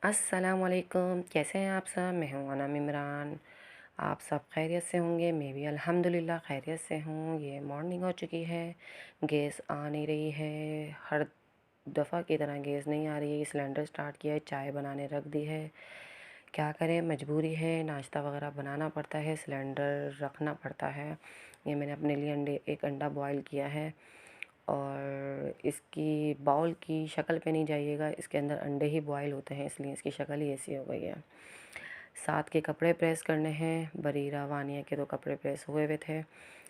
अस्सलाम वालेकुम, कैसे हैं आप सब? मैं हूँ अनम इमरान। आप सब खैरियत से होंगे। मैं भी अल्हम्दुलिल्लाह खैरियत से हूँ। ये मॉर्निंग हो चुकी है, गैस आ नहीं रही है। हर दफ़ा की तरह गैस नहीं आ रही है। सिलेंडर स्टार्ट किया है, चाय बनाने रख दी है। क्या करें, मजबूरी है, नाश्ता वगैरह बनाना पड़ता है, सिलेंडर रखना पड़ता है। ये मैंने अपने लिए एक अंडा बॉयल किया है और इसकी बाउल की शक्ल पे नहीं जाइएगा, इसके अंदर अंडे ही बॉयल होते हैं, इसलिए इसकी शक्ल ही ऐसी हो गई है। साथ के कपड़े प्रेस करने हैं। बरीरा वानिया के तो कपड़े प्रेस हुए हुए थे,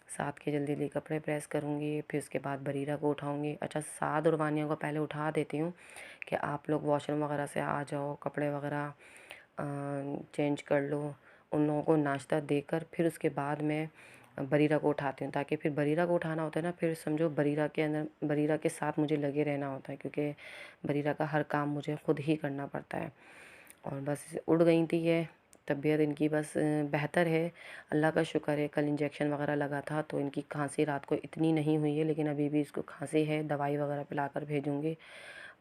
साथ के जल्दी जल्दी कपड़े प्रेस करूँगी, फिर उसके बाद बरीरा को उठाऊँगी। अच्छा, साद और वानिया को पहले उठा देती हूँ कि आप लोग वॉशरूम वगैरह से आ जाओ, कपड़े वगैरह चेंज कर लो। उन लोगों को नाश्ता देकर फिर उसके बाद मैं बरीरा को उठाती हूँ, ताकि फिर बरीरा को उठाना होता है ना, फिर समझो बरीरा के साथ मुझे लगे रहना होता है, क्योंकि बरीरा का हर काम मुझे ख़ुद ही करना पड़ता है। और बस उड़ गई थी ये। तबीयत इनकी बस बेहतर है, अल्लाह का शुक्र है। कल इंजेक्शन वगैरह लगा था तो इनकी खांसी रात को इतनी नहीं हुई है, लेकिन अभी भी इसको खांसी है। दवाई वगैरह पिलाकर भेजूँगी।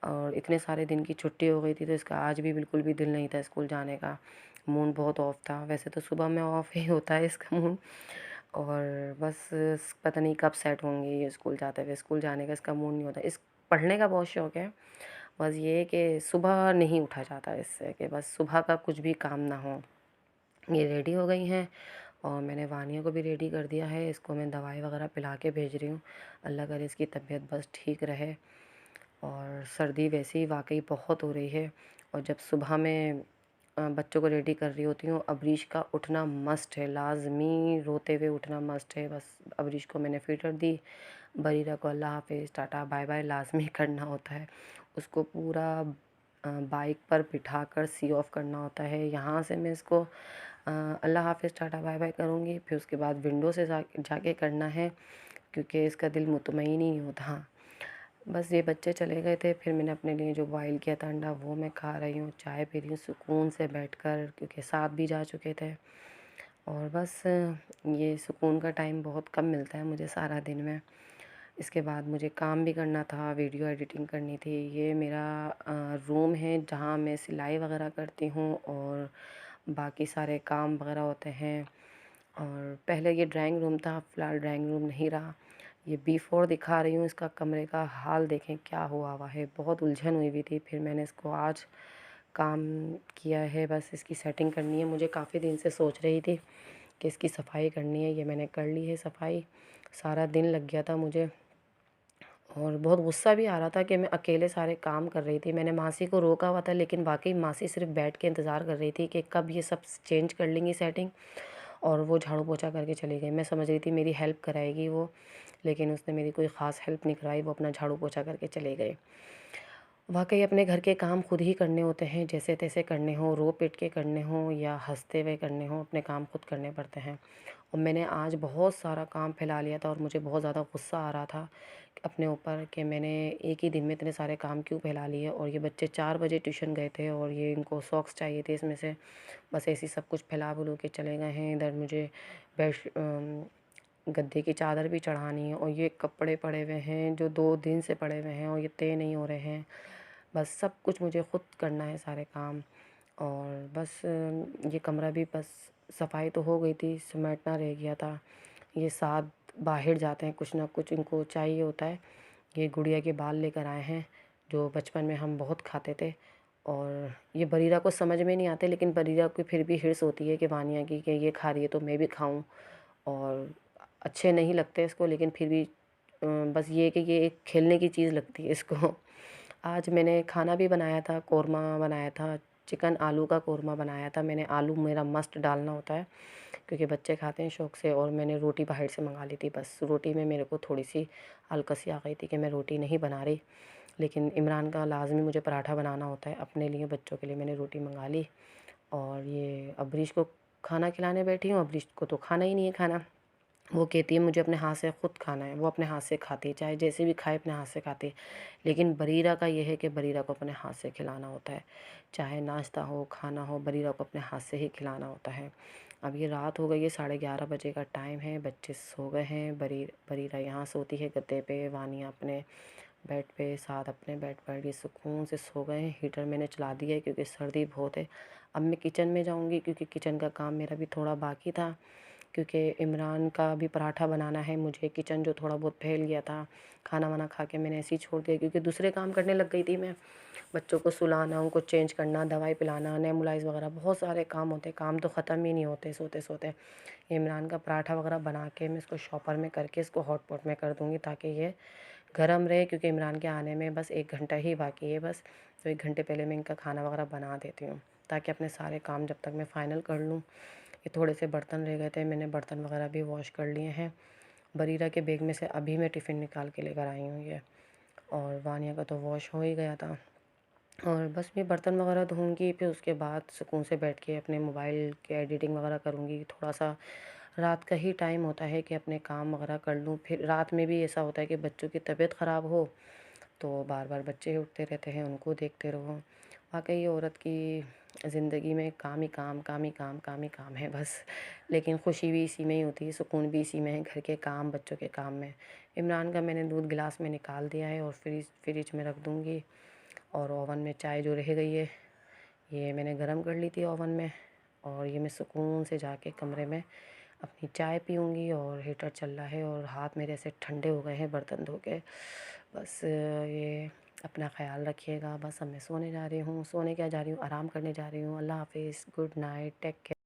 और इतने सारे दिन की छुट्टी हो गई थी तो इसका आज भी बिल्कुल भी दिल नहीं था स्कूल जाने का। मूड बहुत ऑफ था। वैसे तो सुबह में ऑफ ही होता है इसका मूड। और बस पता नहीं कब सेट होंगे ये स्कूल जाते हुए। स्कूल जाने का इसका मूड नहीं होता। इस पढ़ने का बहुत शौक़ है, बस ये है कि सुबह नहीं उठा जाता इससे, कि बस सुबह का कुछ भी काम ना हो। ये रेडी हो गई हैं और मैंने वानिया को भी रेडी कर दिया है। इसको मैं दवाई वगैरह पिला के भेज रही हूँ। अल्लाह करे इसकी तबीयत बस ठीक रहे। और सर्दी वैसे ही वाकई बहुत हो रही है। और जब सुबह में बच्चों को रेडी कर रही होती हूँ, अबरीश का उठना मस्ट है, लाज़मी रोते हुए उठना मस्ट है। बस अबरीश को मैंने फ़ीटर दी, बरीरा को अल्लाह हाफ़िज़ टाटा बाय बाय लाज़मी करना होता है। उसको पूरा बाइक पर बिठाकर सी ऑफ करना होता है। यहाँ से मैं इसको अल्लाह हाफ़िज़ टाटा बाय बाय करूँगी, फिर उसके बाद विंडो से जाके करना है, क्योंकि इसका दिल मुतमईन ही नहीं होता। बस ये बच्चे चले गए थे, फिर मैंने अपने लिए जो बॉयल किया था अंडा वो मैं खा रही हूँ, चाय पी रही हूँ सुकून से बैठकर, क्योंकि साथ भी जा चुके थे। और बस ये सुकून का टाइम बहुत कम मिलता है मुझे सारा दिन में। इसके बाद मुझे काम भी करना था, वीडियो एडिटिंग करनी थी। ये मेरा रूम है जहाँ मैं सिलाई वगैरह करती हूँ और बाकी सारे काम वगैरह होते हैं। और पहले ये ड्राइंग रूम था, फ़िलहाल ड्राइंग रूम नहीं रहा। ये बिफ़ोर दिखा रही हूँ। इसका कमरे का हाल देखें क्या हुआ हुआ है, बहुत उलझन हुई हुई थी। फिर मैंने इसको आज काम किया है। बस इसकी सेटिंग करनी है। मुझे काफ़ी दिन से सोच रही थी कि इसकी सफाई करनी है, ये मैंने कर ली है सफाई। सारा दिन लग गया था मुझे और बहुत गुस्सा भी आ रहा था कि मैं अकेले सारे काम कर रही थी। मैंने मासी को रोका हुआ था, लेकिन वाकई मासी सिर्फ बैठ के इंतज़ार कर रही थी कि कब ये सब चेंज कर लेंगी सेटिंग, और वो झाड़ू पोछा करके चली गई। मैं समझ रही थी मेरी हेल्प कराएगी वो, लेकिन उसने मेरी कोई ख़ास हेल्प नहीं कराई, वो अपना झाड़ू पोछा करके चले गए। वाकई अपने घर के काम खुद ही करने होते हैं, जैसे तैसे करने हों, रो पिट के करने हों या हंसते हुए करने हों, अपने काम खुद करने पड़ते हैं। और मैंने आज बहुत सारा काम फैला लिया था और मुझे बहुत ज़्यादा गुस्सा आ रहा था अपने ऊपर कि मैंने एक ही दिन में इतने सारे काम क्यों फैला लिए। और ये बच्चे 4 बजे ट्यूशन गए थे और ये इनको सॉक्स चाहिए थे इसमें से, बस ऐसे ही सब कुछ फैला वुलू के चले गए हैं। इधर मुझे गद्दे की चादर भी चढ़ानी है और ये कपड़े पड़े हुए हैं जो 2 दिन से पड़े हुए हैं और ये तय नहीं हो रहे हैं। बस सब कुछ मुझे ख़ुद करना है सारे काम। और बस ये कमरा भी बस सफाई तो हो गई थी, समेटना रह गया था। ये साथ बाहर जाते हैं, कुछ ना कुछ इनको चाहिए होता है। ये गुड़िया के बाल लेकर आए हैं जो बचपन में हम बहुत खाते थे। और ये बरीरा को समझ में नहीं आते, लेकिन बरीरा को फिर भी हिर्स होती है कि वानिया की कि ये खा रही है तो मैं भी खाऊं। और अच्छे नहीं लगते इसको, लेकिन फिर भी बस ये कि ये एक खेलने की चीज़ लगती है इसको। आज मैंने खाना भी बनाया था, कौरमा बनाया था, चिकन आलू का कौरमा बनाया था मैंने। आलू मेरा मस्ट डालना होता है क्योंकि बच्चे खाते हैं शौक़ से। और मैंने रोटी बाहर से मंगा ली थी। बस रोटी में मेरे को थोड़ी सी आलकसी आ गई थी कि मैं रोटी नहीं बना रही, लेकिन इमरान का लाज़मी मुझे पराठा बनाना होता है। अपने लिए बच्चों के लिए मैंने रोटी मंगा ली। और ये अबरीश को खाना खिलाने बैठी हूँ। अबरीश को तो खाना ही नहीं है खाना, वो कहती है मुझे अपने हाथ से ख़ुद खाना है। वो अपने हाथ से खाती है, चाहे जैसे भी खाए अपने हाथ से खाती है। लेकिन बरीरा का ये है कि बरीरा को अपने हाथ से खिलाना होता है, चाहे नाश्ता हो खाना हो, बरीरा को अपने हाथ से ही खिलाना होता है। अब ये रात हो गई है, 11:30 बजे का टाइम है, बच्चे सो गए हैं। बरीरा यहाँ सोती है गद्दे पे, वानिया अपने बेड पे साथ अपने बेड पर ये सुकून से सो गए हैं। हीटर मैंने चला दिया है क्योंकि सर्दी बहुत है। अब मैं किचन में जाऊंगी क्योंकि किचन का काम मेरा भी थोड़ा बाकी था, क्योंकि इमरान का भी पराठा बनाना है मुझे। किचन जो थोड़ा बहुत फैल गया था, खाना वाना खा के मैंने ऐसे ही छोड़ दिया क्योंकि दूसरे काम करने लग गई थी मैं। बच्चों को सुलाना, उनको चेंज करना, दवाई पिलाना, नेबुलाइज वगैरह बहुत सारे काम होते हैं। काम तो ख़त्म ही नहीं होते सोते सोते। इमरान का पराठा वगैरह बना के मैं इसको शॉपर में करके इसको हॉट पॉट में कर दूँगी ताकि ये गर्म रहे, क्योंकि इमरान के आने में बस 1 घंटा ही बाकी है बस। तो 1 घंटे पहले मैं इनका खाना वगैरह बना देती हूँ ताकि अपने सारे काम जब तक मैं फ़ाइनल कर लूँ। ये थोड़े से बर्तन रह गए थे, मैंने बर्तन वगैरह भी वॉश कर लिए हैं। बरीरा के बैग में से अभी मैं टिफ़िन निकाल के लेकर आई हूँ ये। और वानिया का तो वॉश हो ही गया था। और बस मैं बर्तन वगैरह धोऊँगी, फिर उसके बाद सुकून से बैठ के अपने मोबाइल के एडिटिंग वगैरह करूँगी। थोड़ा सा रात का ही टाइम होता है कि अपने काम वगैरह कर लूँ। फिर रात में भी ऐसा होता है कि बच्चों की तबीयत ख़राब हो तो बार बार बच्चे ही उठते रहते हैं, उनको देखते रहो। वाकई औरत की ज़िंदगी में काम ही काम, काम ही काम, काम ही काम है बस। लेकिन खुशी भी इसी में ही होती है, सुकून भी इसी में है, घर के काम, बच्चों के काम में। इमरान का मैंने दूध गिलास में निकाल दिया है और फ्रिज में रख दूँगी। और ओवन में चाय जो रह गई है ये मैंने गरम कर ली थी ओवन में। और ये मैं सुकून से जाके कमरे में अपनी चाय पीऊँगी। और हीटर चल रहा है और हाथ मेरे ऐसे ठंडे हो गए हैं बर्तन धो के। बस ये अपना ख़्याल रखिएगा। बस अब मैं सोने जा रही हूँ, सोने क्या जा रही हूँ, आराम करने जा रही हूँ। अल्लाह हाफ़िज़, गुड नाइट, टेक केयर।